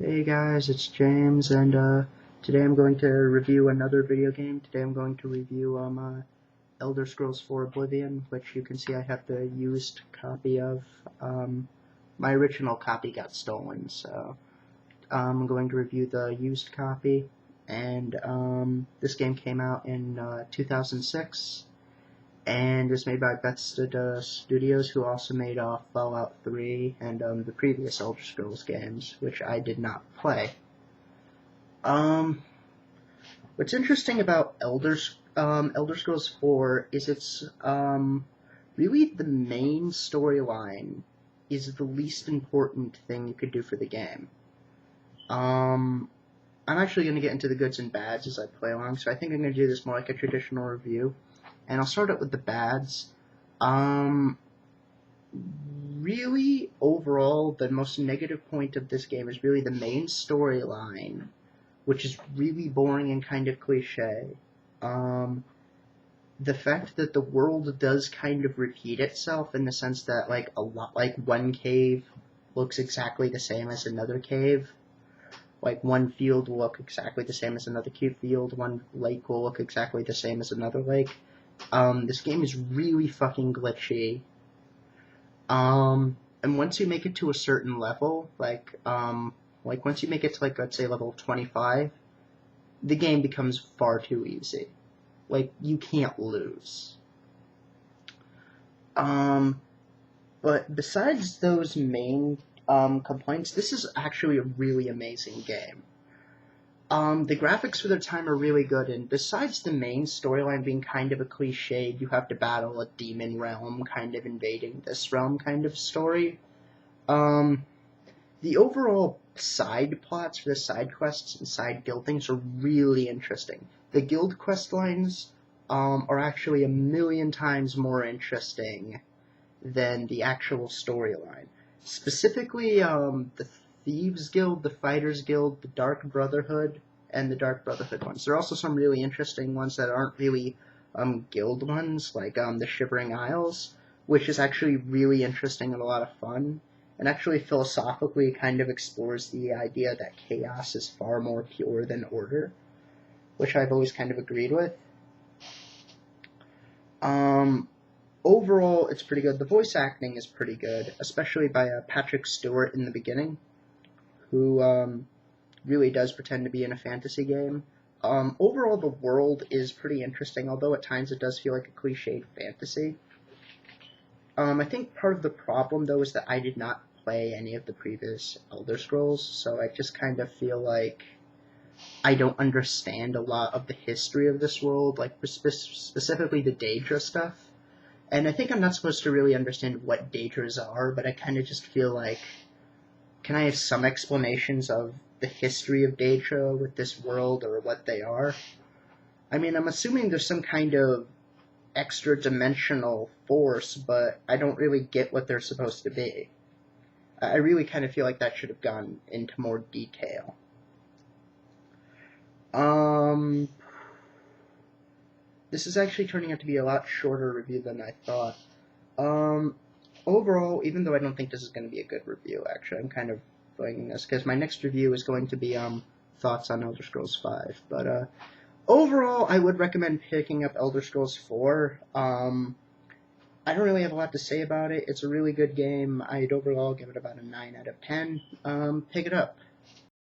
Hey guys, it's James, and today I'm going to review another video game. Today I'm going to review Elder Scrolls 4 Oblivion, which you can see I have the used copy of. My original copy got stolen, so I'm going to review the used copy. And this game came out in 2006, and was made by Bethesda Studios, who also made Fallout 3 and the previous Elder Scrolls games, which I did not play. What's interesting about Elder Scrolls 4 is it's really the main storyline is the least important thing you could do for the game. I'm actually going to get into the goods and bads as I play along, so I think I'm going to do this more like a traditional review. And I'll start out with the bads. Really, overall, the most negative point of this game is really the main storyline, which is really boring and kind of cliche. The fact that the world does kind of repeat itself in the sense that, like one cave looks exactly the same as another cave. Like, one field will look exactly the same as another field, one lake will look exactly the same as another lake. This game is really fucking glitchy. And once you make it to a certain level, like once you make it to, let's say level 25, the game becomes far too easy. Like, you can't lose. But besides those main, complaints, this is actually a really amazing game. The graphics for the time are really good, and besides the main storyline being kind of a cliche, you have to battle a demon realm kind of invading this realm kind of story, the overall side plots for the side quests and side guild things are really interesting. The guild quest lines are actually a million times more interesting than the actual storyline. Specifically, the Thieves Guild, the Fighters Guild, the Dark Brotherhood, and the Dark Brotherhood ones. There are also some really interesting ones that aren't really guild ones, like the Shivering Isles, which is actually really interesting and a lot of fun, and actually philosophically kind of explores the idea that chaos is far more pure than order, which I've always kind of agreed with. Overall, it's pretty good. The voice acting is pretty good, especially by Patrick Stewart in the beginning, who really does pretend to be in a fantasy game. Overall, the world is pretty interesting, although at times it does feel like a cliched fantasy. I think part of the problem, though, is that I did not play any of the previous Elder Scrolls, so I just kind of feel like I don't understand a lot of the history of this world, like specifically the Daedra stuff. And I think I'm not supposed to really understand what Daedras are, but I kind of just feel like, can I have some explanations of the history of Daedra with this world, or what they are? I mean, I'm assuming there's some kind of extra-dimensional force, but I don't really get what they're supposed to be. I really kind of feel like that should have gone into more detail. This is actually turning out to be a lot shorter review than I thought. Overall, even though I don't think this is going to be a good review, actually, I'm kind of liking this, because my next review is going to be, thoughts on Elder Scrolls 5, but, overall, I would recommend picking up Elder Scrolls 4. I don't really have a lot to say about it. It's a really good game. I'd overall give it about a 9 out of 10. Pick it up.